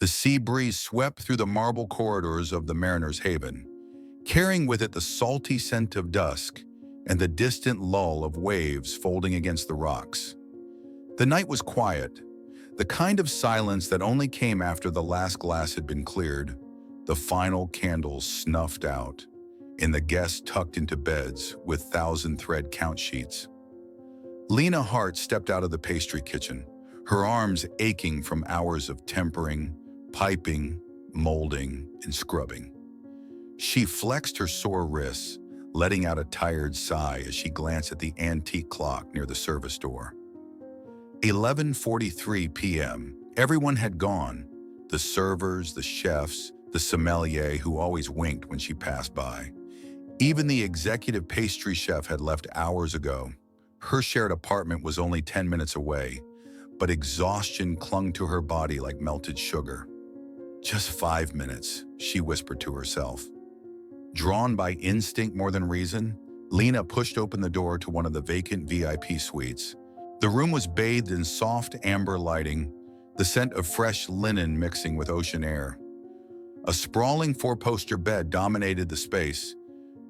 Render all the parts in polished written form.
The sea breeze swept through the marble corridors of the mariner's haven, carrying with it the salty scent of dusk and the distant lull of waves folding against the rocks. The night was quiet, the kind of silence that only came after the last glass had been cleared, the final candles snuffed out, and the guests tucked into beds with thousand-thread count sheets. Lena Hart stepped out of the pastry kitchen, her arms aching from hours of tempering, piping, molding, and scrubbing. She flexed her sore wrists, letting out a tired sigh as she glanced at the antique clock near the service door. 11:43 p.m. Everyone had gone. The servers, the chefs, the sommelier who always winked when she passed by. Even the executive pastry chef had left hours ago. Her shared apartment was only 10 minutes away, but exhaustion clung to her body like melted sugar. Just 5 minutes, she whispered to herself. Drawn by instinct more than reason, Lena pushed open the door to one of the vacant VIP suites. The room was bathed in soft amber lighting, the scent of fresh linen mixing with ocean air. A sprawling four-poster bed dominated the space,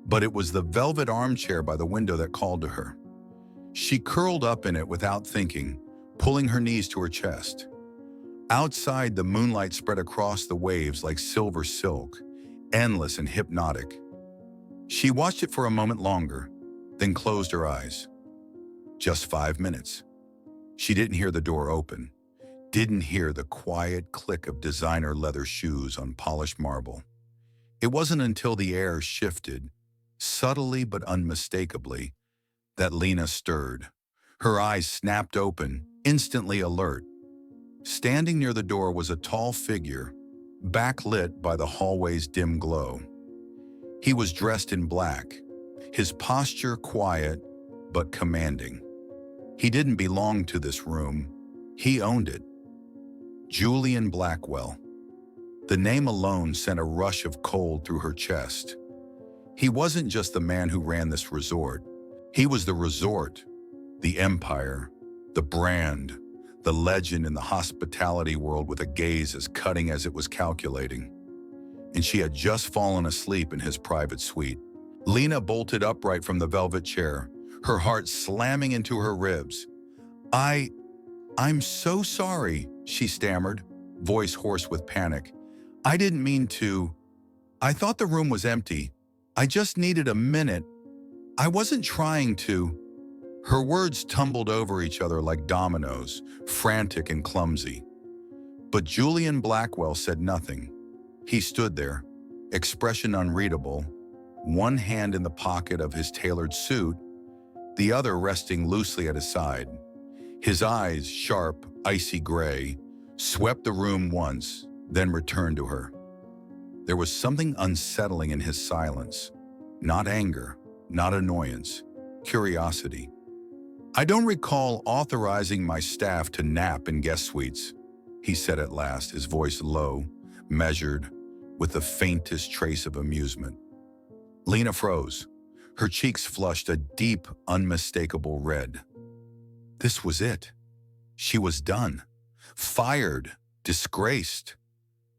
but it was the velvet armchair by the window that called to her. She curled up in it without thinking, pulling her knees to her chest. Outside, the moonlight spread across the waves like silver silk, endless and hypnotic. She watched it for a moment longer, then closed her eyes. Just 5 minutes. She didn't hear the door open, didn't hear the quiet click of designer leather shoes on polished marble. It wasn't until the air shifted, subtly but unmistakably, that Lena stirred. Her eyes snapped open, instantly alert. Standing near the door was a tall figure, backlit by the hallway's dim glow. He was dressed in black, his posture quiet but commanding. He didn't belong to this room. He owned it. Julian Blackwell. The name alone sent a rush of cold through her chest. He wasn't just the man who ran this resort. He was the resort, the empire, the brand, the legend in the hospitality world with a gaze as cutting as it was calculating. And she had just fallen asleep in his private suite. Lena bolted upright from the velvet chair, her heart slamming into her ribs. I'm so sorry, she stammered, voice hoarse with panic. I didn't mean to. I thought the room was empty. I just needed a minute. I wasn't trying to. Her words tumbled over each other like dominoes, frantic and clumsy. But Julian Blackwell said nothing. He stood there, expression unreadable, one hand in the pocket of his tailored suit, the other resting loosely at his side. His eyes, sharp, icy gray, swept the room once, then returned to her. There was something unsettling in his silence. Not anger, not annoyance, curiosity. I don't recall authorizing my staff to nap in guest suites, he said at last, his voice low, measured, with the faintest trace of amusement. Lena froze. Her cheeks flushed a deep, unmistakable red. This was it. She was done. Fired. Disgraced.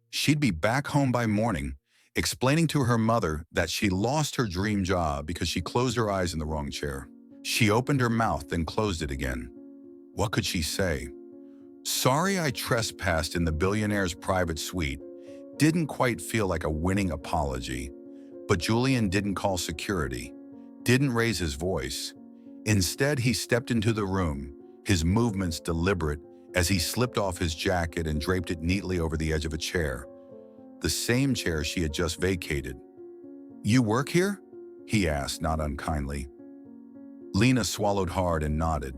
She'd be back home by morning, explaining to her mother that she lost her dream job because she closed her eyes in the wrong chair. She opened her mouth, then closed it again. What could she say? Sorry I trespassed in the billionaire's private suite didn't quite feel like a winning apology, but Julian didn't call security, didn't raise his voice. Instead, he stepped into the room, his movements deliberate as he slipped off his jacket and draped it neatly over the edge of a chair, the same chair she had just vacated. You work here? He asked, not unkindly. Lena swallowed hard and nodded.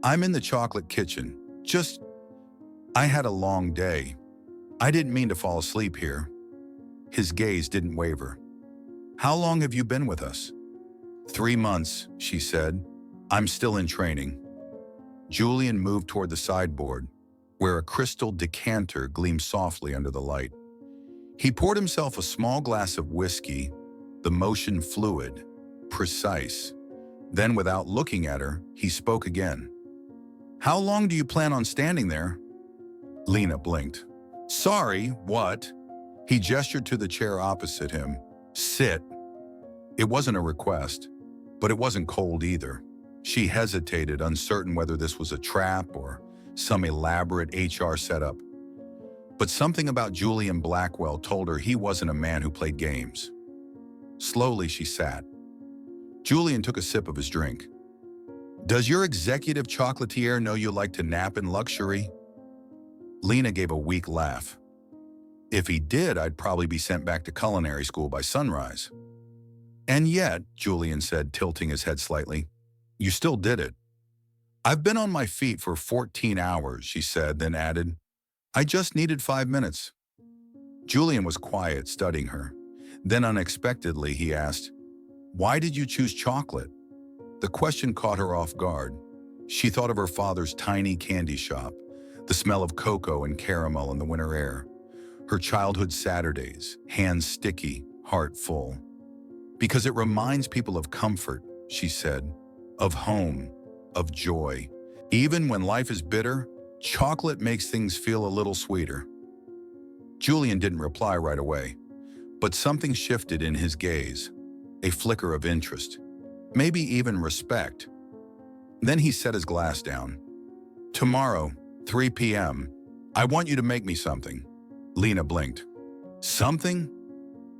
I'm in the chocolate kitchen. I had a long day. I didn't mean to fall asleep here. His gaze didn't waver. How long have you been with us? 3 months, she said. I'm still in training. Julian moved toward the sideboard, where a crystal decanter gleamed softly under the light. He poured himself a small glass of whiskey, the motion fluid, precise. Then, without looking at her, he spoke again. How long do you plan on standing there? Lena blinked. Sorry, what? He gestured to the chair opposite him. Sit. It wasn't a request, but it wasn't cold either. She hesitated, uncertain whether this was a trap or some elaborate HR setup. But something about Julian Blackwell told her he wasn't a man who played games. Slowly, she sat. Julian took a sip of his drink. Does your executive chocolatier know you like to nap in luxury? Lena gave a weak laugh. If he did, I'd probably be sent back to culinary school by sunrise. And yet, Julian said, tilting his head slightly, you still did it. I've been on my feet for 14 hours, she said, then added, I just needed 5 minutes. Julian was quiet, studying her. Then unexpectedly, he asked, why did you choose chocolate? The question caught her off guard. She thought of her father's tiny candy shop, the smell of cocoa and caramel in the winter air. Her childhood Saturdays, hands sticky, heart full. Because it reminds people of comfort, she said, of home, of joy. Even when life is bitter, chocolate makes things feel a little sweeter. Julian didn't reply right away, but something shifted in his gaze, a flicker of interest, maybe even respect. Then he set his glass down. Tomorrow, 3 p.m., I want you to make me something. Lena blinked. Something?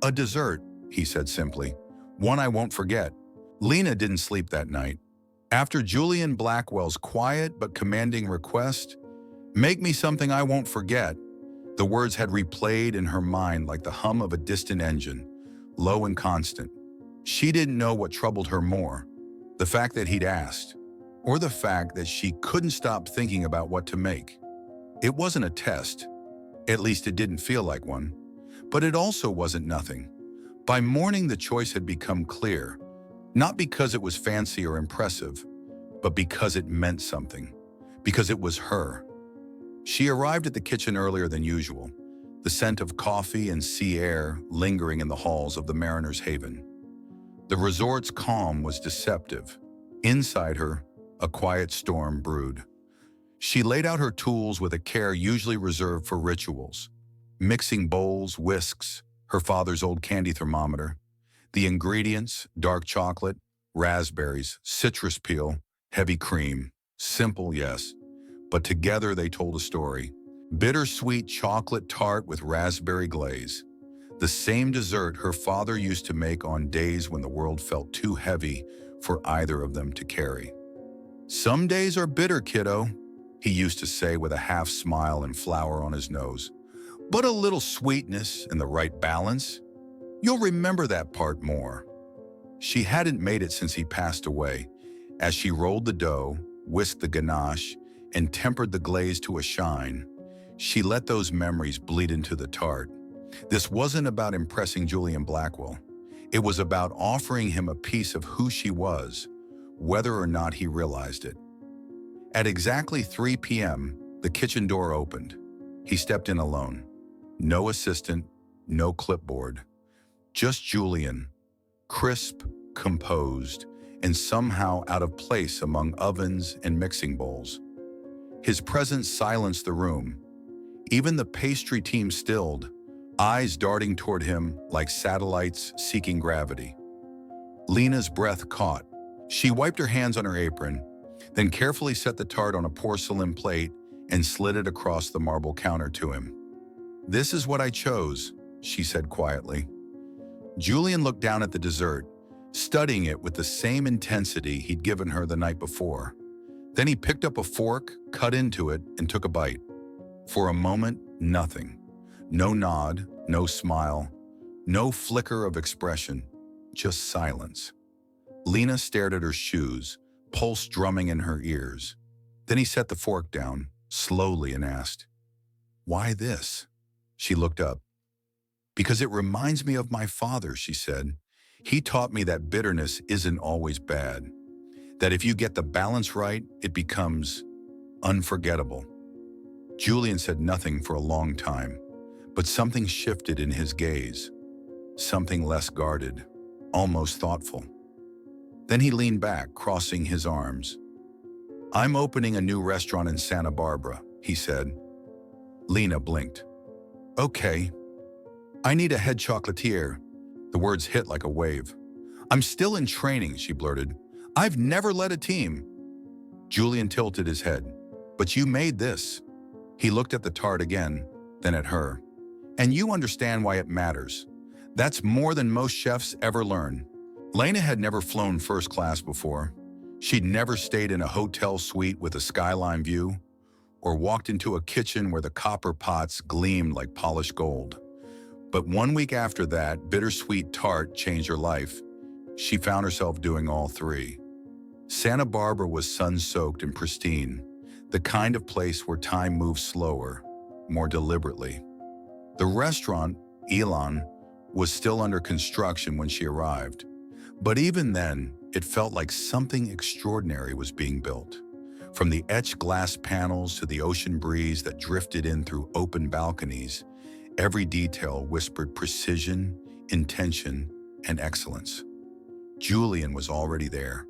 A dessert, he said simply. One I won't forget. Lena didn't sleep that night. After Julian Blackwell's quiet but commanding request, make me something I won't forget, the words had replayed in her mind like the hum of a distant engine, low and constant. She didn't know what troubled her more, the fact that he'd asked, or the fact that she couldn't stop thinking about what to make. It wasn't a test, at least it didn't feel like one, but it also wasn't nothing. By morning, the choice had become clear, not because it was fancy or impressive, but because it meant something, because it was her. She arrived at the kitchen earlier than usual, the scent of coffee and sea air lingering in the halls of the Mariner's Haven. The resort's calm was deceptive. Inside her, a quiet storm brewed. She laid out her tools with a care usually reserved for rituals, mixing bowls, whisks, her father's old candy thermometer. The ingredients, dark chocolate, raspberries, citrus peel, heavy cream. Simple, yes, but together they told a story. Bittersweet chocolate tart with raspberry glaze. The same dessert her father used to make on days when the world felt too heavy for either of them to carry. Some days are bitter, kiddo, he used to say with a half smile and flower on his nose. But a little sweetness and the right balance, you'll remember that part more. She hadn't made it since he passed away. As she rolled the dough, whisked the ganache, and tempered the glaze to a shine, she let those memories bleed into the tart. This wasn't about impressing Julian Blackwell. It was about offering him a piece of who she was, whether or not he realized it. At exactly 3 p.m., the kitchen door opened. He stepped in alone. No assistant, no clipboard. Just Julian, crisp, composed, and somehow out of place among ovens and mixing bowls. His presence silenced the room. Even the pastry team stilled, eyes darting toward him like satellites seeking gravity. Lena's breath caught. She wiped her hands on her apron, then carefully set the tart on a porcelain plate and slid it across the marble counter to him. This is what I chose, she said quietly. Julian looked down at the dessert, studying it with the same intensity he'd given her the night before. Then he picked up a fork, cut into it, and took a bite. For a moment, nothing. No nod, no smile, no flicker of expression, just silence. Lena stared at her shoes, pulse drumming in her ears. Then he set the fork down, slowly, and asked, "Why this?" She looked up. "Because it reminds me of my father," she said. "He taught me that bitterness isn't always bad. That if you get the balance right, it becomes unforgettable." Julian said nothing for a long time, but something shifted in his gaze. Something less guarded, almost thoughtful. Then he leaned back, crossing his arms. "I'm opening a new restaurant in Santa Barbara," he said. Lena blinked. Okay, I need a head chocolatier. The words hit like a wave. I'm still in training, she blurted. I've never led a team. Julian tilted his head. But you made this. He looked at the tart again, then at her. And you understand why it matters. That's more than most chefs ever learn. Lena had never flown first class before. She'd never stayed in a hotel suite with a skyline view, or walked into a kitchen where the copper pots gleamed like polished gold. But 1 week after that bittersweet tart changed her life, she found herself doing all three. Santa Barbara was sun-soaked and pristine, the kind of place where time moves slower, more deliberately. The restaurant, Elan, was still under construction when she arrived. But even then, it felt like something extraordinary was being built. From the etched glass panels to the ocean breeze that drifted in through open balconies, every detail whispered precision, intention, and excellence. Julian was already there.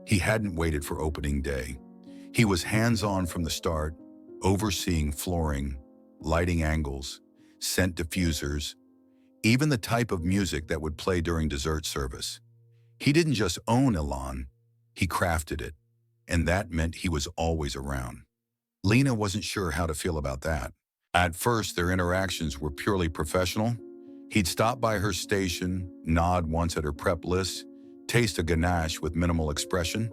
He hadn't waited for opening day. He was hands-on from the start, overseeing flooring, lighting angles, scent diffusers, even the type of music that would play during dessert service. He didn't just own Elan, he crafted it, and that meant he was always around. Lena wasn't sure how to feel about that. At first, their interactions were purely professional. He'd stop by her station, nod once at her prep list, taste a ganache with minimal expression.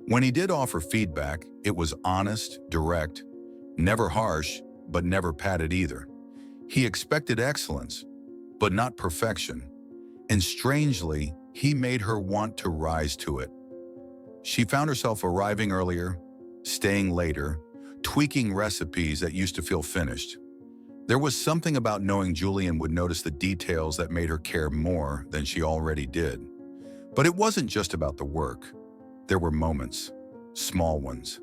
When he did offer feedback, it was honest, direct, never harsh, but never patted either. He expected excellence, but not perfection. And strangely, he made her want to rise to it. She found herself arriving earlier, staying later, tweaking recipes that used to feel finished. There was something about knowing Julian would notice the details that made her care more than she already did. But it wasn't just about the work. There were moments, small ones.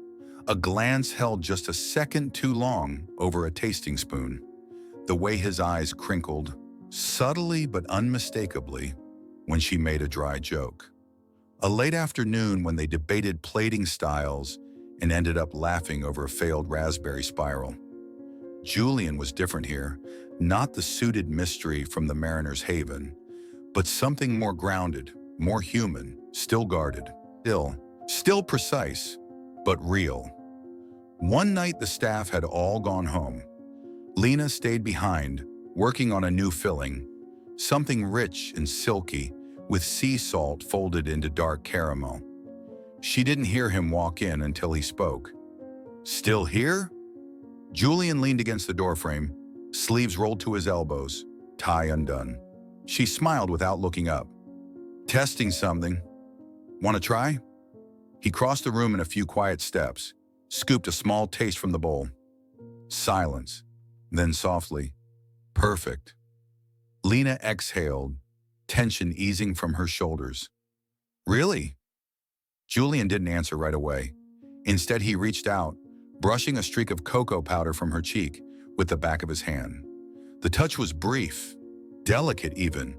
A glance held just a second too long over a tasting spoon. The way his eyes crinkled, subtly but unmistakably, when she made a dry joke. A late afternoon when they debated plating styles and ended up laughing over a failed raspberry spiral. Julian was different here, not the suited mystery from the Mariner's Haven, but something more grounded, more human, still guarded, still precise, but real. One night the staff had all gone home. Lena stayed behind, working on a new filling, something rich and silky, with sea salt folded into dark caramel. She didn't hear him walk in until he spoke. "Still here?" Julian leaned against the doorframe, sleeves rolled to his elbows, tie undone. She smiled without looking up. "Testing something. Want to try?" He crossed the room in a few quiet steps, scooped a small taste from the bowl. Silence. Then softly, "Perfect." Lena exhaled, tension easing from her shoulders. "Really?" Julian didn't answer right away. Instead, he reached out, brushing a streak of cocoa powder from her cheek with the back of his hand. The touch was brief, delicate even,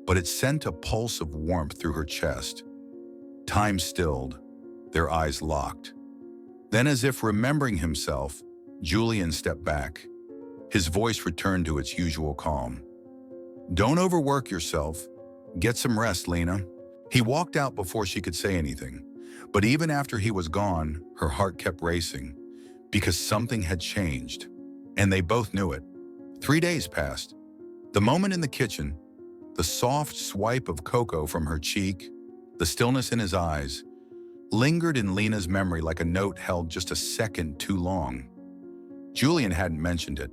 but it sent a pulse of warmth through her chest. Time stilled, their eyes locked. Then, as if remembering himself, Julian stepped back. His voice returned to its usual calm. "Don't overwork yourself. Get some rest, Lena." He walked out before she could say anything. But even after he was gone, her heart kept racing, because something had changed, and they both knew it. 3 days passed. The moment in the kitchen, the soft swipe of cocoa from her cheek, the stillness in his eyes, lingered in Lena's memory like a note held just a second too long. Julian hadn't mentioned it.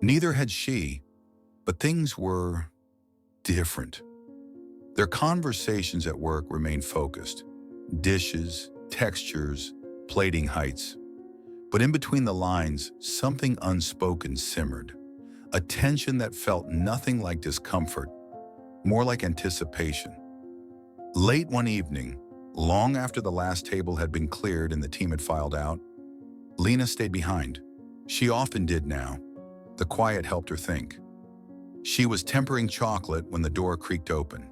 Neither had she, but things were different. Their conversations at work remained focused. Dishes, textures, plating heights. But in between the lines, something unspoken simmered. A tension that felt nothing like discomfort, more like anticipation. Late one evening, long after the last table had been cleared and the team had filed out, Lena stayed behind. She often did now. The quiet helped her think. She was tempering chocolate when the door creaked open.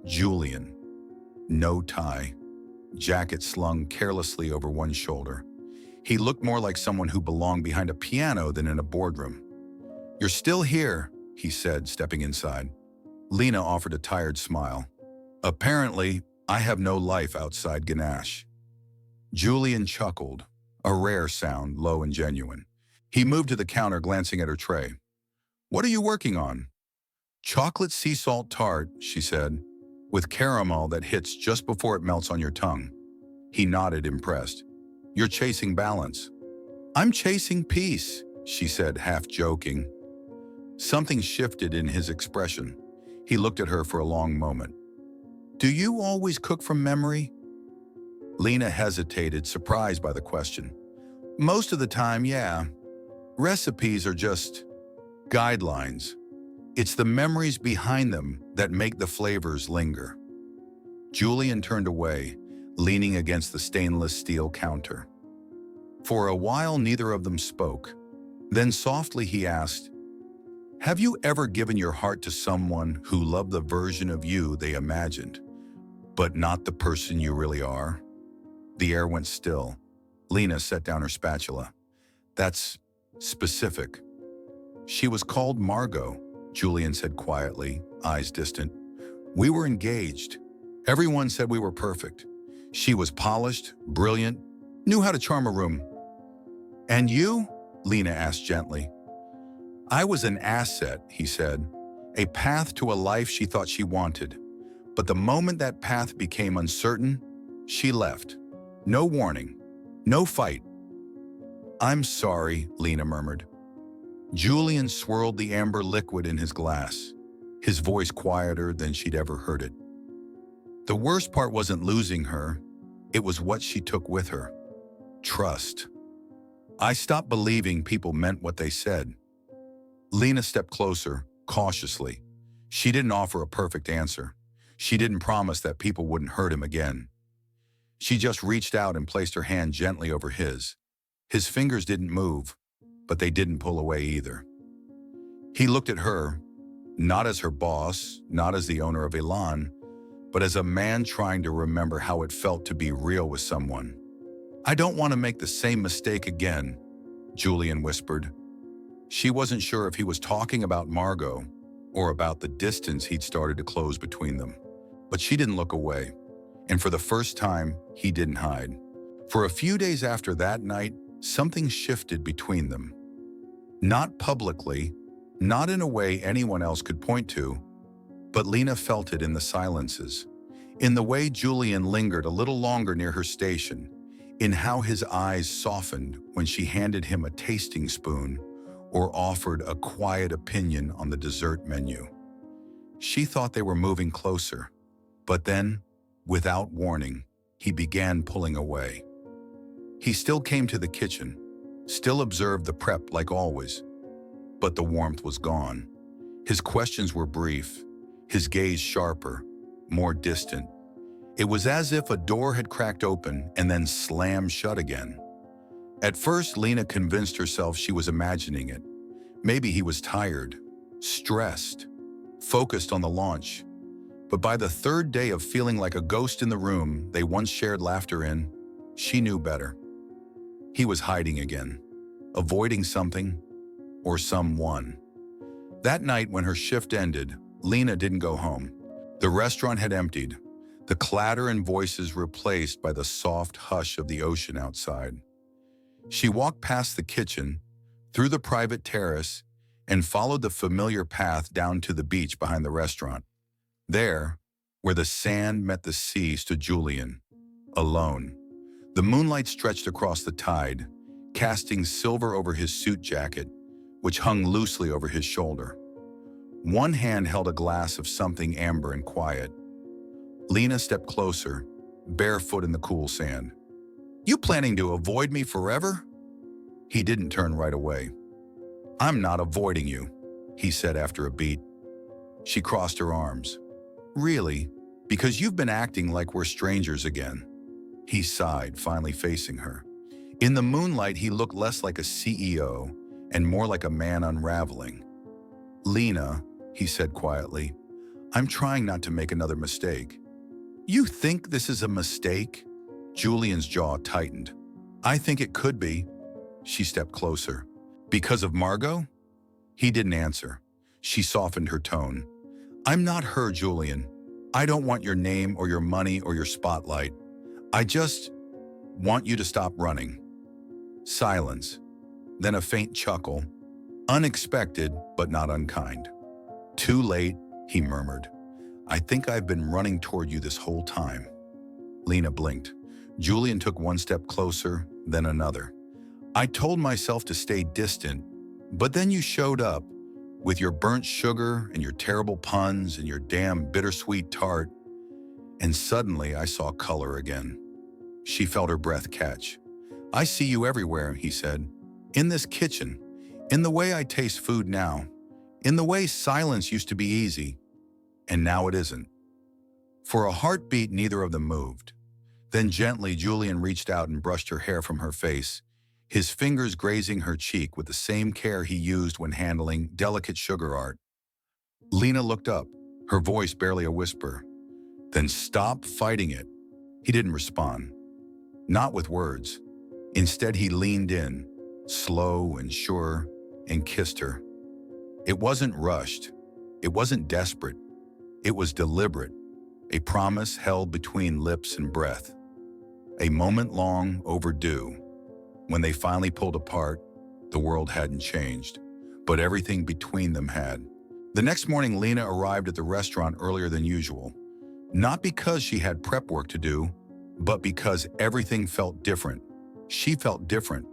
Julian. No tie. Jacket slung carelessly over one shoulder. He looked more like someone who belonged behind a piano than in a boardroom. "You're still here," he said, stepping inside. Lena offered a tired smile. "Apparently, I have no life outside Ganesh." Julian chuckled, a rare sound, low and genuine. He moved to the counter, glancing at her tray. "What are you working on?" "Chocolate sea salt tart," she said, "with caramel that hits just before it melts on your tongue." He nodded, impressed. "You're chasing balance." "I'm chasing peace," she said, half joking. Something shifted in his expression. He looked at her for a long moment. "Do you always cook from memory?" Lena hesitated, surprised by the question. "Most of the time, yeah. Recipes are just guidelines. It's the memories behind them that make the flavors linger." Julian turned away, leaning against the stainless steel counter. For a while, neither of them spoke. Then softly he asked, "Have you ever given your heart to someone who loved the version of you they imagined, but not the person you really are?" The air went still. Lena set down her spatula. "That's specific." "She was called Margot," Julian said quietly, eyes distant. "We were engaged. Everyone said we were perfect. She was polished, brilliant, knew how to charm a room." "And you?" Lena asked gently. "I was an asset," he said, "a path to a life she thought she wanted. But the moment that path became uncertain, she left. No warning, no fight." "I'm sorry," Lena murmured. Julian swirled the amber liquid in his glass, his voice quieter than she'd ever heard it. "The worst part wasn't losing her, it was what she took with her. Trust. I stopped believing people meant what they said." Lena stepped closer, cautiously. She didn't offer a perfect answer. She didn't promise that people wouldn't hurt him again. She just reached out and placed her hand gently over his. His fingers didn't move, but they didn't pull away either. He looked at her, not as her boss, not as the owner of Elan, but as a man trying to remember how it felt to be real with someone. "I don't want to make the same mistake again," Julian whispered. She wasn't sure if he was talking about Margot or about the distance he'd started to close between them. But she didn't look away, and for the first time, he didn't hide. For a few days after that night, something shifted between them. Not publicly, not in a way anyone else could point to, but Lena felt it in the silences, in the way Julian lingered a little longer near her station, in how his eyes softened when she handed him a tasting spoon or offered a quiet opinion on the dessert menu. She thought they were moving closer, but then, without warning, he began pulling away. He still came to the kitchen, still observed the prep like always, but the warmth was gone. His questions were brief, his gaze sharper, more distant. It was as if a door had cracked open and then slammed shut again. At first, Lena convinced herself she was imagining it. Maybe he was tired, stressed, focused on the launch. But by the third day of feeling like a ghost in the room they once shared laughter in, she knew better. He was hiding again, avoiding something or someone. That night when her shift ended, Lena didn't go home. The restaurant had emptied, the clatter and voices replaced by the soft hush of the ocean outside. She walked past the kitchen, through the private terrace, and followed the familiar path down to the beach behind the restaurant. There, where the sand met the sea, stood Julian, alone. The moonlight stretched across the tide, casting silver over his suit jacket, which hung loosely over his shoulder. One hand held a glass of something amber and quiet. Lena stepped closer, barefoot in the cool sand. "You planning to avoid me forever?" He didn't turn right away. "I'm not avoiding you," he said after a beat. She crossed her arms. "Really? Because you've been acting like we're strangers again." He sighed, finally facing her. In the moonlight, he looked less like a CEO and more like a man unraveling. "Lena," he said quietly, "I'm trying not to make another mistake." "You think this is a mistake?" Julian's jaw tightened. "I think it could be." She stepped closer. "Because of Margot?" He didn't answer. She softened her tone. I'm not her, Julian. I don't want your name or your money or your spotlight. I just want you to stop running. Silence. Then a faint chuckle. Unexpected, but not unkind. Too late, he murmured. I think I've been running toward you this whole time. Lena blinked. Julian took one step closer, then another. I told myself to stay distant, but then you showed up with your burnt sugar and your terrible puns and your damn bittersweet tart. And suddenly I saw color again. She felt her breath catch. I see you everywhere, he said. In this kitchen, in the way I taste food now, in the way silence used to be easy, and now it isn't. For a heartbeat, neither of them moved. Then gently, Julian reached out and brushed her hair from her face, his fingers grazing her cheek with the same care he used when handling delicate sugar art. Lena looked up, her voice barely a whisper. Then stop fighting it. He didn't respond. Not with words. Instead, he leaned in, slow and sure, and kissed her. It wasn't rushed. It wasn't desperate. It was deliberate, a promise held between lips and breath. A moment long overdue. When they finally pulled apart, the world hadn't changed, but everything between them had. The next morning, Lena arrived at the restaurant earlier than usual. Not because she had prep work to do, but because everything felt different. She felt different,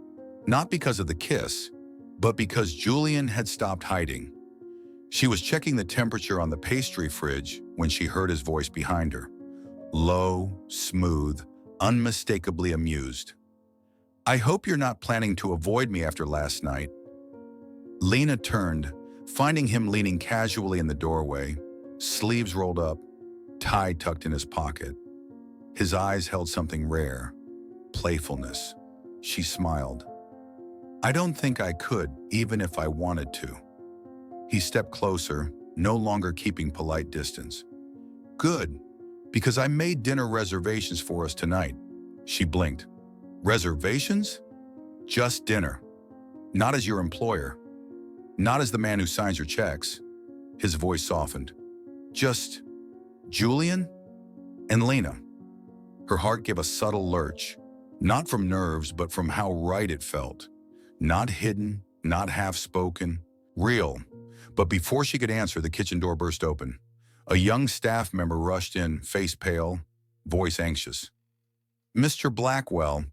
not because of the kiss, but because Julian had stopped hiding. She was checking the temperature on the pastry fridge when she heard his voice behind her. Low, smooth, unmistakably amused. I hope you're not planning to avoid me after last night. Lena turned, finding him leaning casually in the doorway, sleeves rolled up, tie tucked in his pocket. His eyes held something rare, playfulness. She smiled. I don't think I could, even if I wanted to. He stepped closer, no longer keeping polite distance. Good, because I made dinner reservations for us tonight. She blinked. Reservations? Just dinner. Not as your employer. Not as the man who signs your checks. His voice softened. Just Julian and Lena. Her heart gave a subtle lurch, not from nerves, but from how right it felt. Not hidden, not half-spoken, real. But before she could answer, the kitchen door burst open. A young staff member rushed in, face pale, voice anxious. Mr. Blackwell,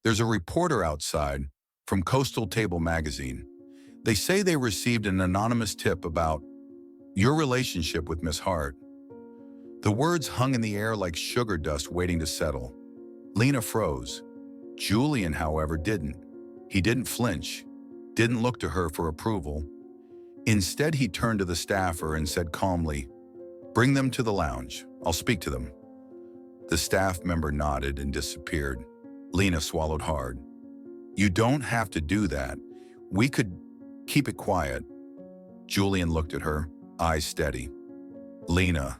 there's a reporter outside from Coastal Table magazine. They say they received an anonymous tip about your relationship with Miss Hart. The words hung in the air like sugar dust waiting to settle. Lena froze. Julian, however, didn't. He didn't flinch, didn't look to her for approval. Instead, he turned to the staffer and said calmly, Bring them to the lounge. I'll speak to them. The staff member nodded and disappeared. Lena swallowed hard. You don't have to do that. We could keep it quiet. Julian looked at her, eyes steady. Lena,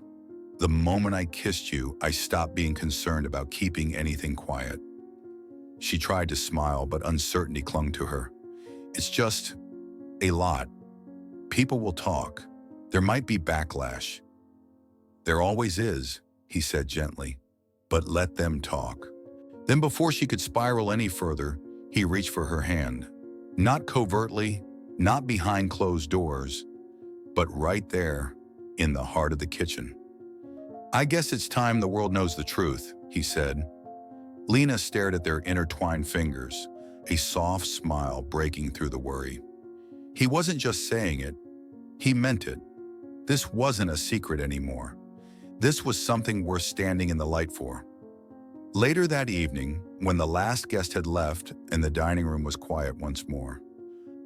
the moment I kissed you, I stopped being concerned about keeping anything quiet. She tried to smile, but uncertainty clung to her. It's just a lot. People will talk. There might be backlash. There always is, he said gently, but let them talk. Then before she could spiral any further, he reached for her hand. Not covertly, not behind closed doors, but right there in the heart of the kitchen. I guess it's time the world knows the truth, he said. Lena stared at their intertwined fingers, a soft smile breaking through the worry. He wasn't just saying it, he meant it. This wasn't a secret anymore. This was something worth standing in the light for. Later that evening, when the last guest had left and the dining room was quiet once more,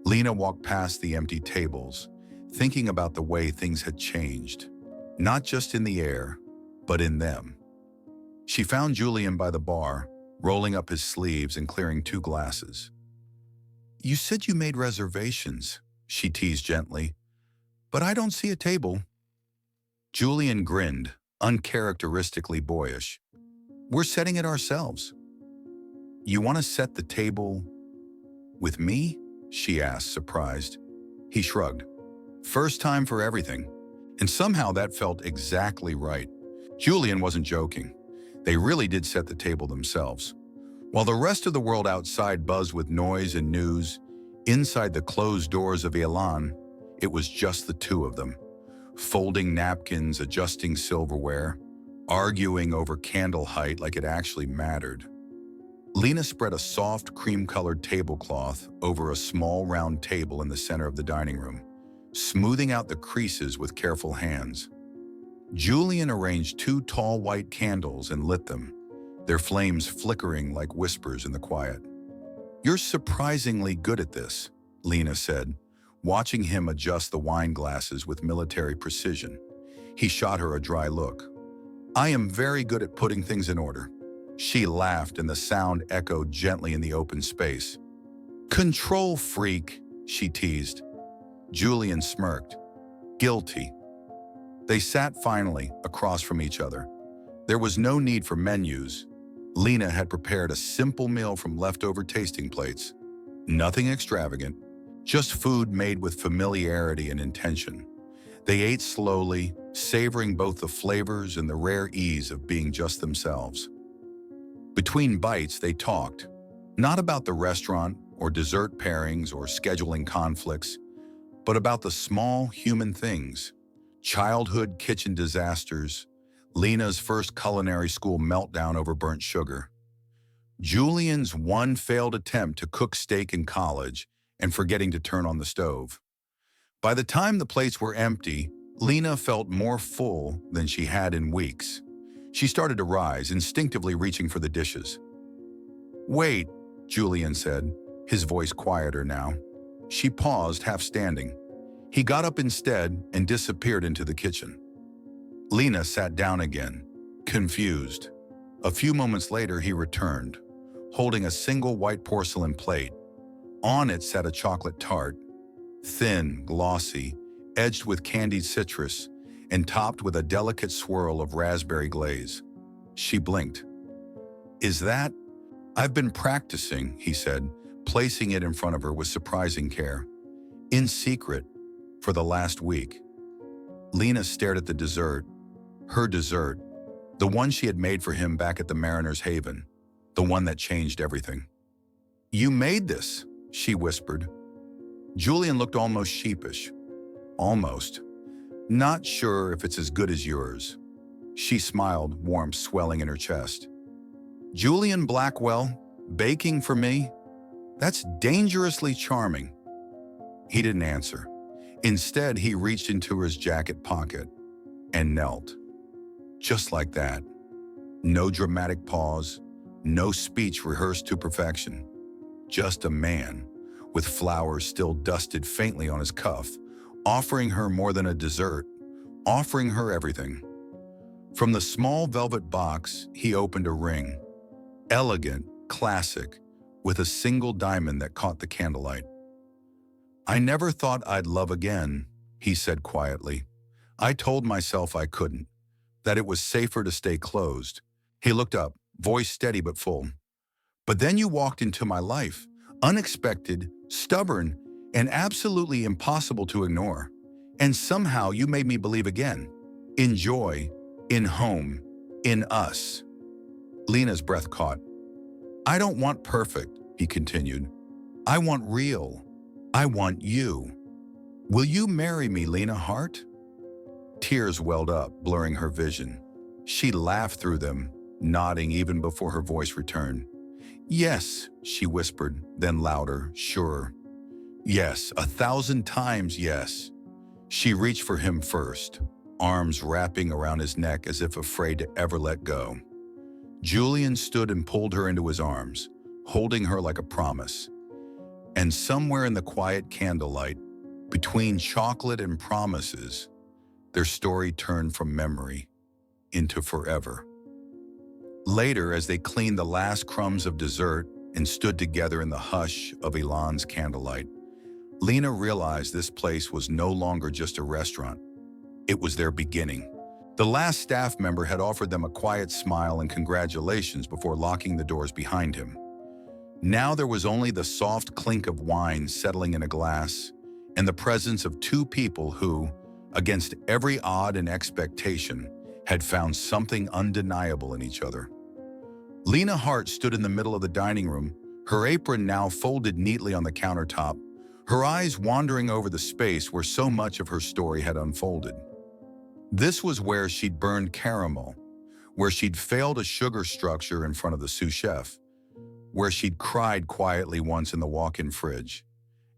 Lena walked past the empty tables, thinking about the way things had changed, not just in the air, but in them. She found Julian by the bar, rolling up his sleeves and clearing 2 glasses. You said you made reservations, she teased gently, but I don't see a table. Julian grinned, uncharacteristically boyish. We're setting it ourselves. You want to set the table with me? She asked, surprised. He shrugged. First time for everything. And somehow that felt exactly right. Julian wasn't joking. They really did set the table themselves. While the rest of the world outside buzzed with noise and news, inside the closed doors of Elan, it was just the two of them. Folding napkins, adjusting silverware, arguing over candle height like it actually mattered. Lena spread a soft, cream-colored tablecloth over a small round table in the center of the dining room, smoothing out the creases with careful hands. Julian arranged two tall white candles and lit them, their flames flickering like whispers in the quiet. "You're surprisingly good at this," Lena said, watching him adjust the wine glasses with military precision. He shot her a dry look. "I am very good at putting things in order." She laughed and the sound echoed gently in the open space. "Control freak," she teased. Julian smirked. Guilty. They sat finally across from each other. There was no need for menus. Lena had prepared a simple meal from leftover tasting plates. Nothing extravagant, just food made with familiarity and intention. They ate slowly, savoring both the flavors and the rare ease of being just themselves. Between bites, they talked, not about the restaurant or dessert pairings or scheduling conflicts, but about the small human things. Childhood kitchen disasters, Lena's first culinary school meltdown over burnt sugar, Julian's one failed attempt to cook steak in college and forgetting to turn on the stove. By the time the plates were empty, Lena felt more full than she had in weeks. She started to rise, instinctively reaching for the dishes. "Wait," Julian said, his voice quieter now. She paused, half standing. He got up instead and disappeared into the kitchen. Lena sat down again, confused. A few moments later, he returned, holding a single white porcelain plate. On it sat a chocolate tart, thin, glossy, edged with candied citrus, and topped with a delicate swirl of raspberry glaze. She blinked. "Is that?" "I've been practicing," he said, placing it in front of her with surprising care. "In secret, for the last week." Lena stared at the dessert, her dessert, the one she had made for him back at the Mariner's Haven, the one that changed everything. "You made this," she whispered. Julian looked almost sheepish. "Almost. Not sure if it's as good as yours." She smiled, warmth swelling in her chest. "Julian Blackwell, baking for me? That's dangerously charming." He didn't answer. Instead, he reached into his jacket pocket and knelt. Just like that. No dramatic pause, no speech rehearsed to perfection. Just a man, with flowers still dusted faintly on his cuff, offering her more than a dessert, offering her everything. From the small velvet box, he opened a ring. Elegant, classic, with a single diamond that caught the candlelight. "I never thought I'd love again," he said quietly. "I told myself I couldn't, that it was safer to stay closed." He looked up, voice steady but full. "But then you walked into my life, unexpected, stubborn, and absolutely impossible to ignore. And somehow you made me believe again. In joy, in home, in us." Lena's breath caught. "I don't want perfect," he continued. "I want real. I want you. Will you marry me, Lena Hart?" Tears welled up, blurring her vision. She laughed through them, nodding even before her voice returned. "Yes," she whispered, then louder, surer. "Yes, 1,000 times yes." She reached for him first, arms wrapping around his neck as if afraid to ever let go. Julian stood and pulled her into his arms, holding her like a promise. And somewhere in the quiet candlelight, between chocolate and promises, their story turned from memory into forever. Later, as they cleaned the last crumbs of dessert and stood together in the hush of Elan's candlelight, Lena realized this place was no longer just a restaurant. It was their beginning. The last staff member had offered them a quiet smile and congratulations before locking the doors behind him. Now there was only the soft clink of wine settling in a glass and the presence of two people who, against every odd and expectation, had found something undeniable in each other. Lena Hart stood in the middle of the dining room, her apron now folded neatly on the countertop, her eyes wandering over the space where so much of her story had unfolded. This was where she'd burned caramel, where she'd failed a sugar structure in front of the sous chef, where she'd cried quietly once in the walk-in fridge.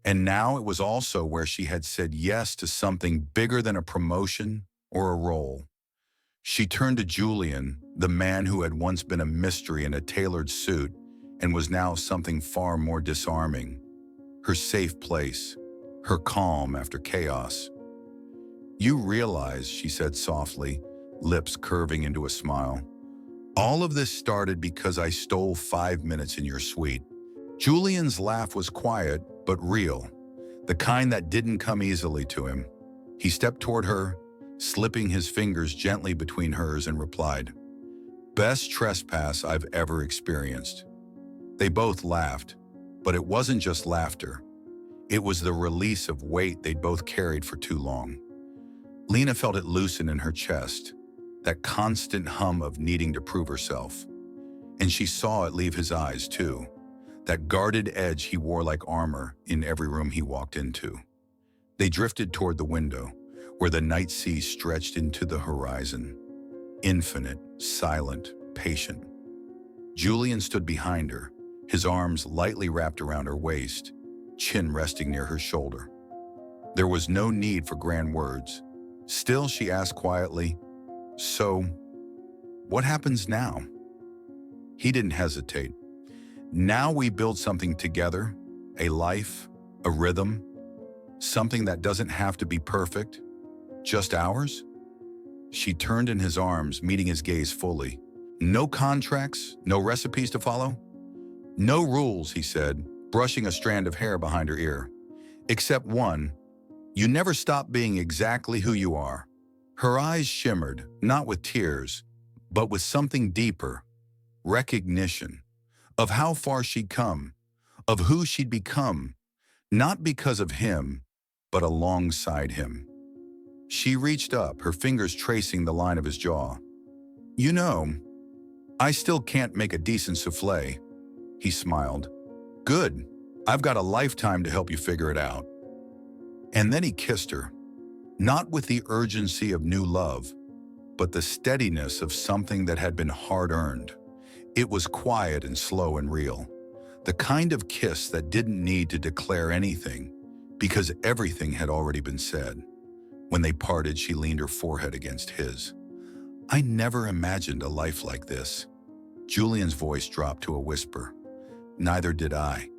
And now it was also where she had said yes to something bigger than a promotion or a role. She turned to Julian, the man who had once been a mystery in a tailored suit and was now something far more disarming. Her safe place, her calm after chaos. "You realize," she said softly, lips curving into a smile, "all of this started because I stole 5 minutes in your suite." Julian's laugh was quiet but real, the kind that didn't come easily to him. He stepped toward her, slipping his fingers gently between hers, and replied, "Best trespass I've ever experienced." They both laughed, but it wasn't just laughter. It was the release of weight they'd both carried for too long. Lena felt it loosen in her chest, that constant hum of needing to prove herself. And she saw it leave his eyes too, that guarded edge he wore like armor in every room he walked into. They drifted toward the window, where the night sea stretched into the horizon. Infinite, silent, patient. Julian stood behind her, his arms lightly wrapped around her waist, chin resting near her shoulder. There was no need for grand words. Still, she asked quietly, "So, what happens now?" He didn't hesitate. "Now we build something together, a life, a rhythm, something that doesn't have to be perfect, just ours." She turned in his arms, meeting his gaze fully. "No contracts, no recipes to follow?" "No rules," he said, brushing a strand of hair behind her ear. "Except one, you never stop being exactly who you are." Her eyes shimmered, not with tears, but with something deeper, recognition, of how far she'd come, of who she'd become, not because of him, but alongside him. She reached up, her fingers tracing the line of his jaw. "You know, I still can't make a decent souffle." He smiled. "Good. I've got a lifetime to help you figure it out." And then he kissed her, not with the urgency of new love, but the steadiness of something that had been hard-earned. It was quiet and slow and real, the kind of kiss that didn't need to declare anything, because everything had already been said. When they parted, she leaned her forehead against his. "I never imagined a life like this." Julian's voice dropped to a whisper. "Neither did I,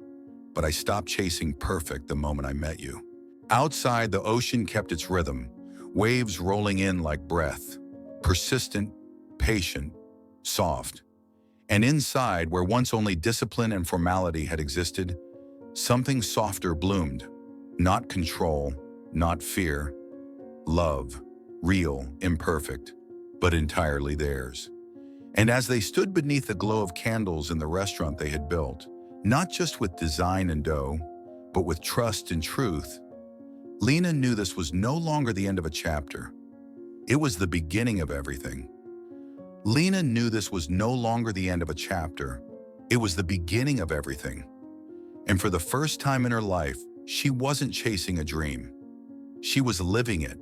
but I stopped chasing perfect the moment I met you." Outside, the ocean kept its rhythm, waves rolling in like breath, persistent, patient, soft. And inside, where once only discipline and formality had existed, something softer bloomed. Not control, not fear. Love, real, imperfect, but entirely theirs. And as they stood beneath the glow of candles in the restaurant they had built, not just with design and dough, but with trust and truth, Lena knew this was no longer the end of a chapter. It was the beginning of everything. Lena knew this was no longer the end of a chapter. It was the beginning of everything. And for the first time in her life, she wasn't chasing a dream. She was living it,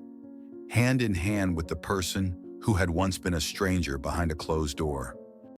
hand in hand with the person who had once been a stranger behind a closed door.